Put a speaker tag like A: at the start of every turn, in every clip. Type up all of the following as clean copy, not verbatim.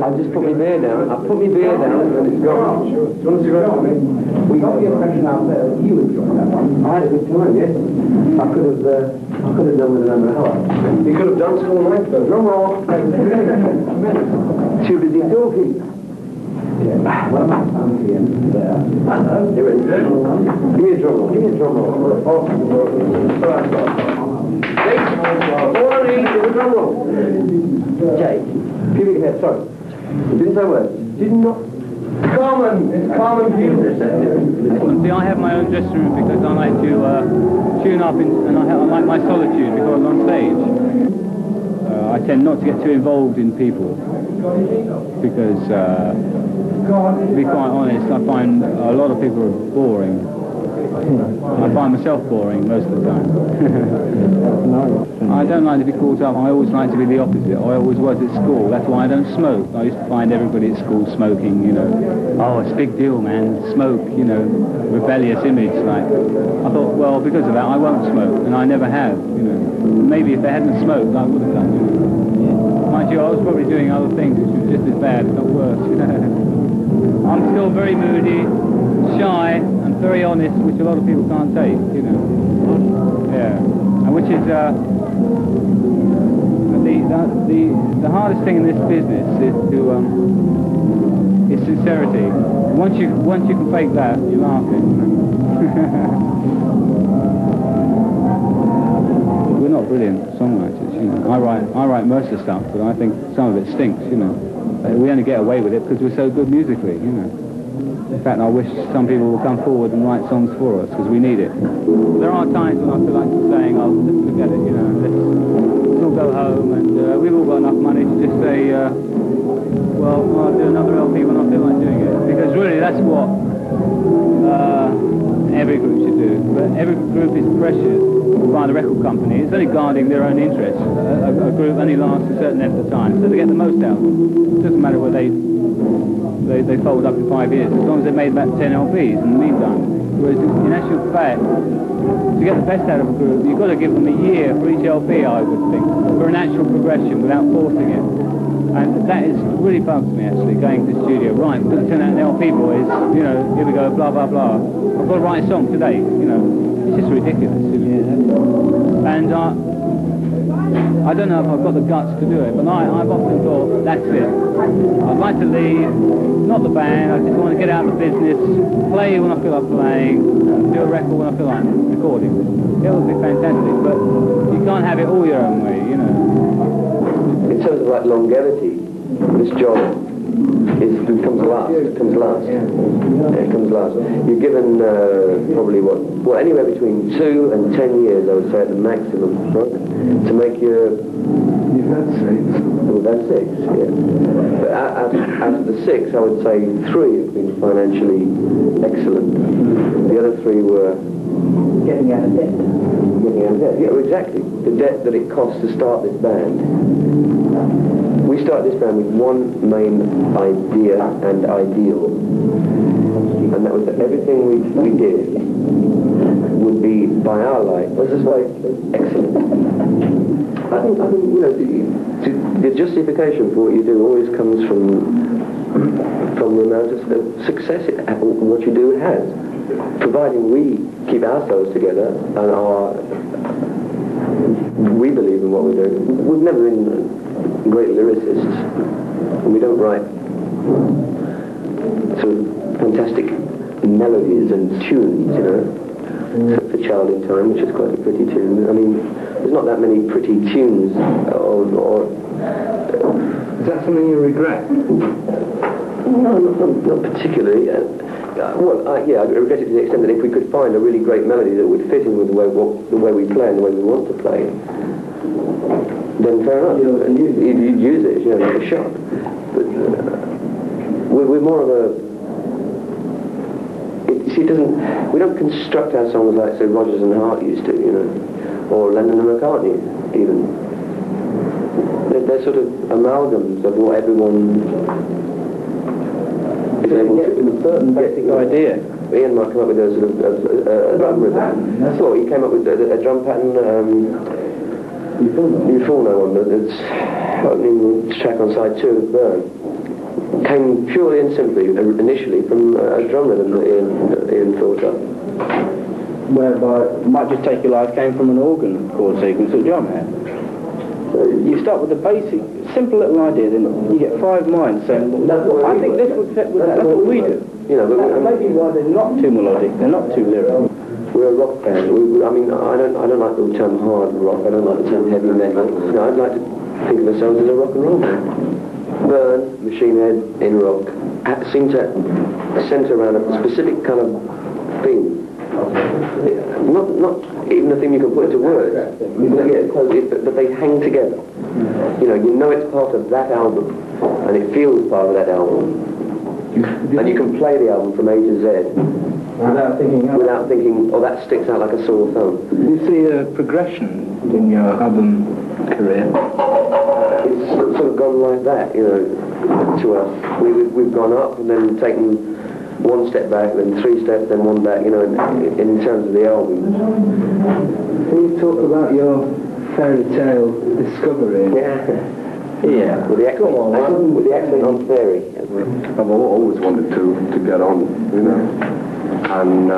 A: I'll just put my beer down. I'll put my beer down and it's gone.
B: Sure. Do you want to cigarette with me? We got the impression out there that you enjoyed that one.
A: I had a good time, yes. I could have done with another hour.
B: You could have danced all night though.
A: No more. Too busy talking.
B: Yeah. Well, my son's here. There.
A: Give me a drum roll. Give me a drum roll. Morning, give a drum roll. Jake, pubic hair, sorry. You didn't say a word. Did not.
B: Common. It's common view.
C: See, I have my own dressing room because I like to tune up and I like my solitude before I'm on stage. I tend not to get too involved in people because, to be quite honest, I find a lot of people are boring. I find myself boring most of the time. I don't like to be caught up. I always like to be the opposite. I always was at school. That's why I don't smoke. I used to find everybody at school smoking, you know. Oh, it's a big deal, man. Smoke, you know, rebellious image. Like, I thought, well, because of that, I won't smoke, and I never have, you know. Maybe if they hadn't smoked, I would have done, you know. Mind you, I was probably doing other things which was just as bad, if not worse. I'm still very moody, shy, and very honest, which a lot of people can't take, you know. Yeah, and which is the hardest thing in this business is to is sincerity. Once you can fake that, you're laughing. We're not brilliant songwriters, you know. I write most of the stuff, but I think some of it stinks, you know. We only get away with it because we're so good musically, you know. In fact, I wish some people would come forward and write songs for us, because we need it. There are times when I feel like saying, oh, just forget it, you know, let's all go home, and we've all got enough money to just say, well, I'll do another LP when I feel like doing it. Because really, that's what every group should do. But every group is pressured by the record company. It's only guarding their own interests. A group only lasts a certain length of time, so they get the most out of them. It doesn't matter whether they fold up in 5 years, as long as they made about 10 LPs in the meantime. Whereas in actual fact, to get the best out of a group, you've got to give them a year for each LP, I would think, for an actual progression without forcing it. And that is really bugs me, actually, going to the studio. Right, we're going to turn out an LP, boys, you know, here we go, blah, blah, blah. I've got to write a song today, you know. It's just ridiculous. And I don't know if I've got the guts to do it, but I've often thought, that's it. I'd like to leave, not the band, I just want to get out of the business, play when I feel like playing, do a record when I feel like recording. It would be fantastic, but you can't have it all your own way, you know.
A: In terms of like longevity, this job comes last. It comes last. Yeah, it comes last. You're given probably well, anywhere between 2 and 10 years, I would say, at the maximum, right? To make your...
B: You've had 6.
A: We've had 6, yeah. But out of the 6, I would say 3 have been financially excellent. The other 3 were...
B: Getting out of debt.
A: Getting out of debt, yeah, exactly. The debt that it costs to start this band. We started this band with one main idea and ideal, and that was that everything we did would be, by our light, let's just say, excellent. I think you know, the justification for what you do always comes from the amount of success what you do has. Providing we keep ourselves together and we believe in what we do. We've never been great lyricists, and we don't write sort of fantastic melodies and tunes, you know, except for Child in Time, which is quite a pretty tune. I mean, there's not that many pretty tunes, or
B: Is that something you regret?
A: No, not particularly. Yeah, I regret it to the extent that if we could find a really great melody that would fit in with the way we play and the way we want to play, then fair enough, and you'd use it, you know, like a shot. But we're more of a... we don't construct our songs like, say, Rodgers and Hart used to, you know, or Lennon and McCartney, even. They're sort of amalgams of what everyone is able to... a certain basic idea. Ian might come up with a sort of a drum rhythm. That's all. He came up with a drum pattern... You fall no one, but it's... opening track on side 2 of Burn came purely and simply, initially, from a drum rhythm that Ian thought up.
B: Whereby, Might Just Take Your Life came from an organ chord sequence that John had. You start with the basic, simple little idea, then you get 5 minds saying, well, I think this would fit with that. That's what we do.
A: You know,
B: That may be why they're not too melodic, they're not too lyrical.
A: We're a rock band. I mean, I don't like the term hard rock. I don't like the term heavy metal. No, I'd like to think of ourselves as a rock and roll band. Burn, Machine Head, in rock, seem to centre around a specific kind of theme. Not even a thing you can put into words, but they hang together. You know it's part of that album, and it feels part of that album, and you can play the album from A to Z without thinking, oh, that sticks out like a sore thumb.
B: Do you see a progression in your album career?
A: It's sort of gone like that, to us. We've gone up and then taken 1 step back, then 3 steps, then 1 back, in terms of the album.
B: Can you talk about your fairy tale discovery?
A: Yeah. With the accent on fairy.
D: I've always wanted to get on, and I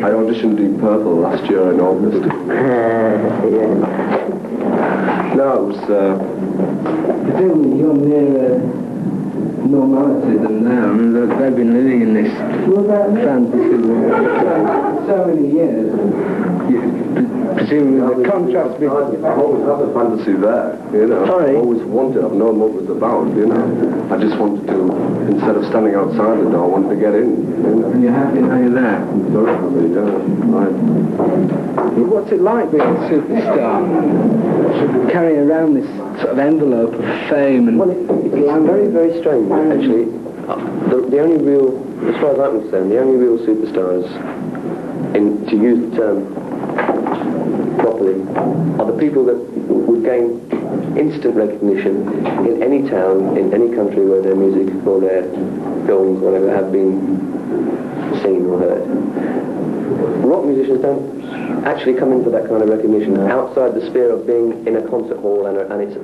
D: auditioned Deep Purple last year in August. No, it was...
B: You're nearer normality than them. I mean, they've been living in this fantasy world so many years. Presumably the contrast between...
D: I've always had a fantasy there,
B: Sorry?
D: I've always wanted, I've known what it was about, I just wanted to, instead of standing outside the door, I wanted to get in,
B: And you're happy now you're there?
D: Very happy, right.
B: What's it like being a superstar? Carrying around this sort of envelope of fame and...
A: Well, it's very, very strange, actually. The only real, as far as I'm concerned, the only real superstars, to use the term properly, are the people that would gain instant recognition in any town, in any country where their music or their films, whatever, have been seen or heard. Rock musicians don't actually come in for that kind of recognition outside the sphere of being in a concert hall and it's